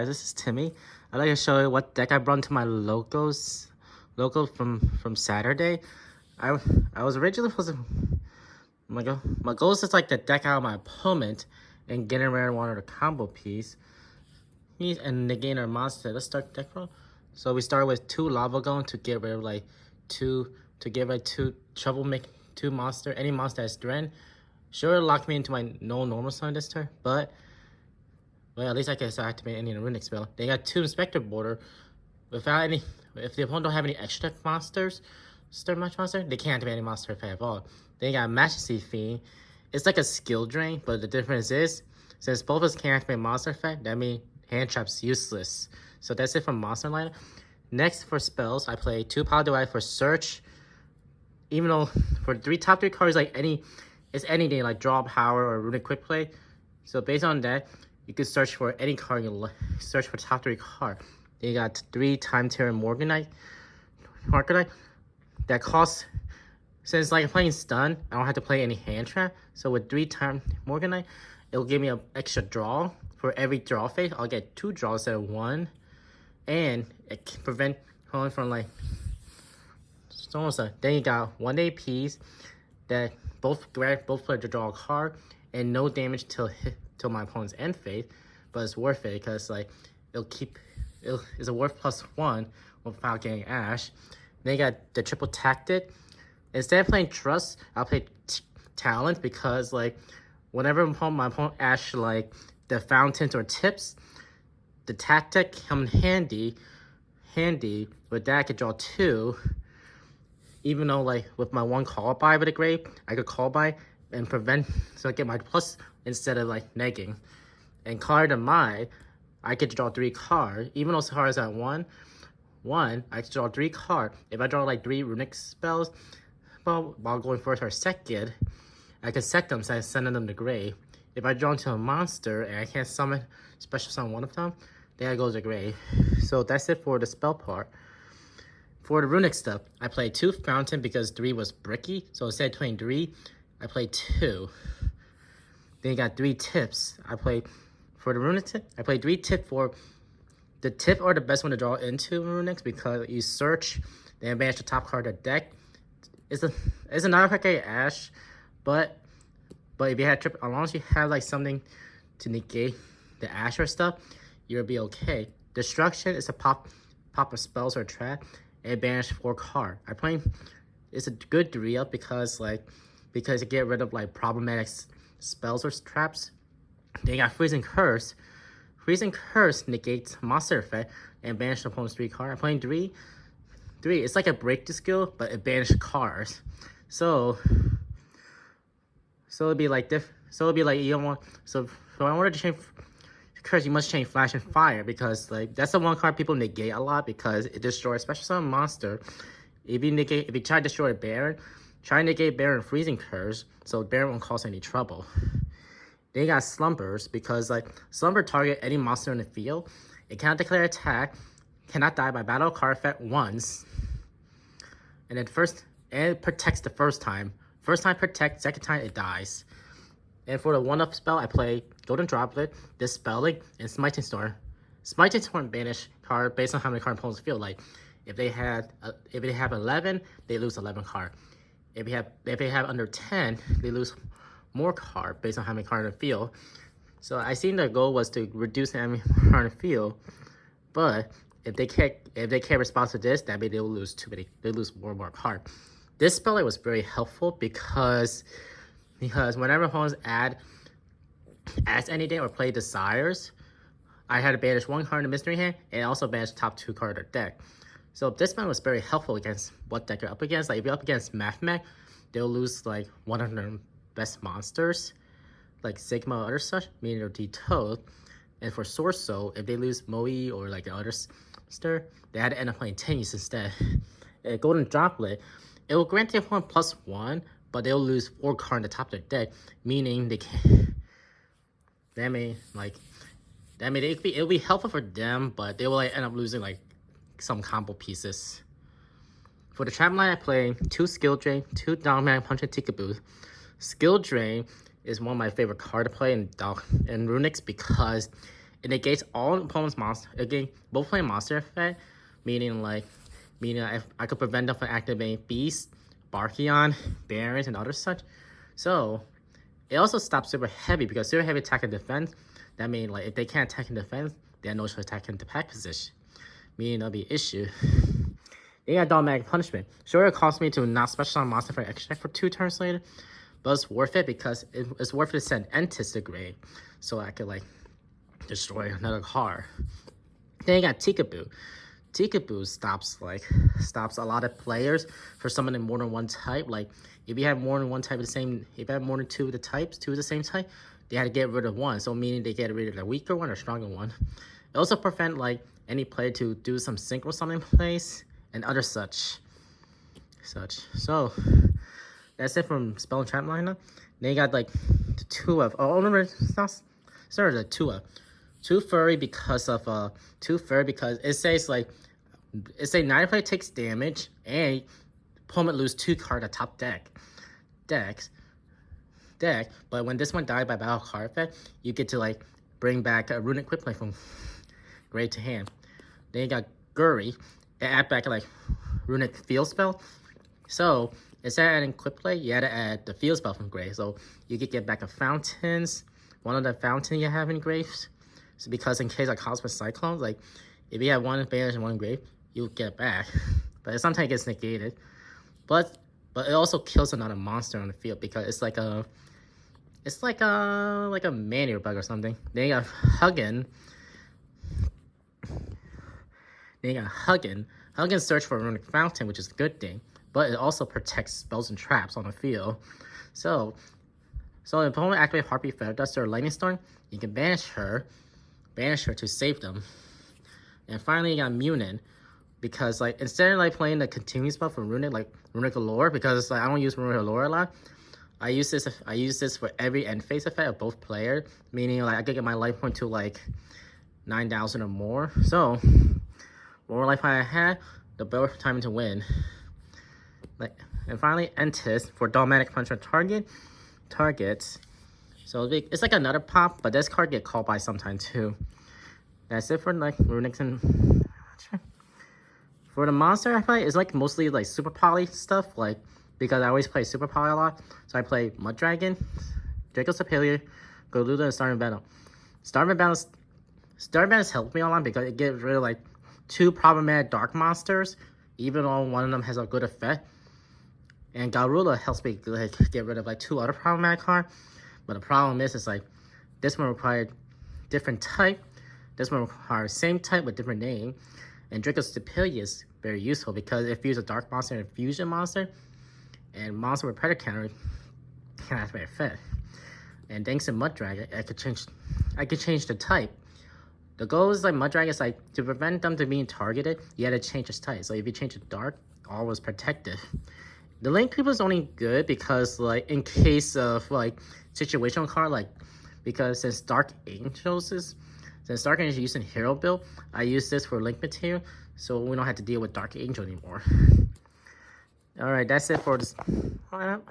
Guys, this is Timmy. I'd like to show you what deck I brought to my logo from Saturday. I was originally supposed to my goal is just like to deck out my opponent and get a rare one or a combo piece. And negate our monster. Let's start deck roll. So we start with 2 lava gun to get rid of like two monster, any monster that's Dren. Sure, lock me into my no normal summon this turn, but at least I can activate any Runick spell. They got 2 Inspector border. Without any, if the opponent don't have any extra monsters, monster, they can't activate any monster effect at all. They got Majesty Fiend. It's like a skill drain, but the difference is, since both of us can't activate monster effect, that means hand trap's useless. So that's it from monster lineup. Next for spells, I play 2 Power Divide for search. Even though for top 3 cards, like anything like draw power or Runick quick play. So based on that, you can search for any card you like. Search for top 3 card. Then you got 3 Time Terror Morganite that costs, since like I'm playing stun, I don't have to play any hand trap. So with 3 Time Morganite, it'll give me an extra draw. For every draw phase, I'll get 2 draws instead of 1. And it can prevent opponent from like then you got 1 APs that both players draw a card and no damage till my opponent's end phase, but it's worth it because like it's a worth +1 without getting Ash. Then you got the triple tactic. Instead of playing Trust, I'll play Talent because like whenever my opponent Ash like the fountains or tips, the tactic comes handy. With that I could draw 2. Even though like with my 1 call by with a grave, I could call by and prevent, so I get my plus instead of like negging. And card of mine, I could draw 3 cards. Even though cards at 1, I could draw 3 cards. If I draw like 3 Runick spells, while going first or second, I can set them so I send them to grave. If I draw into a monster and I can't special summon one of them, then I go to grave. So that's it for the spell part. For the Runick stuff, I played 2 Fountain because 3 was bricky. So instead of playing 3, I played 2. Then you got 3 tips. For the Runick tip, I played 3 tip for the tip are the best one to draw into Runick because you search, then advance the top card of the deck. It's another packet Ash, but if you had as long as you have like something to negate the Ash or stuff, you'll be okay. Destruction is a pop of spells or trap and banish 4 card. It's a good 3-up because you get rid of like problematic spells or traps. Then you got Freezing Curse. Freezing Curse negates monster effect and banish the opponent's 3 card. I'm playing 3. It's like a breakthrough skill, but it banishes cards. So it'd be like you don't want. So in order to change Curse, you must change Flash and Fire because like that's the 1 card people negate a lot because it destroys special summon monster. If you try to destroy a Baron, try to negate Baron Freezing Curse, so Baron won't cause any trouble. Then you got Slumbers because like Slumber target any monster in the field. It cannot declare attack, cannot die by battle card effect once, and then it protects the first time. First time protect, second time it dies. And for the 1-up spell, I play Golden Droplet, Dispelling, and Smiting Storm. Smiting Storm banish card based on how many cards opponents feel. Like if they have 11, they lose 11 card. If they have under 10, they lose more card based on how many cards in the field. So I seen their goal was to reduce the enemy card in the field, but if they can't respond to this, that means they will lose too many. They lose more and more card. This spell was very helpful because whenever opponents add anything or play Desires, I had to banish 1 card in the mystery hand and also banish top 2 cards of their deck. So this spell was very helpful against what deck you're up against. Like if you're up against Mathmech, they'll lose like 100 best monsters, like Sigma or other such, meaning they're Toad. And for Source Soul, if they lose Moe or like the other monster, they had to end up playing Tenuous instead. Golden Droplet, it will grant the opponent +1, but they'll lose 4 cards on the top of their deck, meaning they can't. It'll be helpful for them, but they will like end up losing like some combo pieces. For the trap line, I play 2 Skill Drain, 2 Dogmatic Punch and Tikaboo. Skill Drain is one of my favorite cards to play in Runick's because it negates all opponent's monster. Again, both play monster effect, meaning I could prevent them from activating Beast, Barkion, Barons, and other such. So it also stops super heavy because super heavy attack and defense. That means like if they can't attack and defense, they have no choice attack in the pack position. Meaning that'll be an issue. They got Dogmatic Punishment. Sure, it cost me to not special on monster for extract for 2 turns later, but it's worth it because it's worth it to send Entis to grave, so I could like destroy another card. Then you got Tikaboo. Tikaboo stops a lot of players for summoning more than one type. Like if you have more than one type of the same, if you have more than 2 of the types, 2 of the same type, they had to get rid of one. So meaning they get rid of the weaker one or stronger one. It also prevent like any player to do some synchro summon plays and other such. So that's it from Spell and Trap lineup. Then you got like the 2 of the 2 of 2 furry because of 2 furry because it says like neither player takes damage and opponent lose 2 cards at top deck. But when this one died by battle card effect, you get to like bring back a Runick Quick Play from grave to hand. Then you got Guri, and add back like Runick Field Spell. So instead of adding Quick Play, you had to add the Field Spell from grave. So you could get back a Fountains, one of the Fountain you have in graves. So because in case like Cosmic Cyclones, like if you have 1 advantage and 1 grave, you'll get it back. But sometimes it gets negated. But it also kills another monster on the field because it's like a manual bug or something. Then you got Huggin. Huggin search for a Runick Fountain, which is a good thing, but it also protects spells and traps on the field. So if the opponent activates Heartbeat Feather Duster or Lightning Storm, you can banish her to save them. And finally, you got Munin, because like instead of like playing the continuous spell for Runick, like Runick Allure, because like I don't use Runick Allure a lot. I use this for every end phase effect of both players, meaning like I could get my life point to like 9,000 or more. So the more life I had, the better time to win. And finally, Entis for Dogmatic Punch on targets. So it's like another pop, but this card get called by sometime too. That's it for like Runick and for the monster I play. It's like mostly like Super Poly stuff, like because I always play Super Poly a lot. So I play Mud Dragon, Draco Superior, Galuda, and Starving Battle. Starving Battle's helped me a lot because it gets rid of like 2 problematic dark monsters, even though one of them has a good effect. And Garuda helps me like get rid of like 2 other problematic cards. But the problem is like this one required different type. This one requires same type with different name. And Draco Superior is very useful because if you use a dark monster and a fusion monster, and monster with Predator counter can activate effect. And thanks to Mud Dragon, I could change the type. The goal is like Mud Dragon is like to prevent them from being targeted, you had to change its type. So if you change it dark, always protective. The Link Creeper is only good because like in case of like situational card, like because since Dark Angels is using hero build, I use this for Link material, so we don't have to deal with Dark Angel anymore. Alright, that's it for this lineup.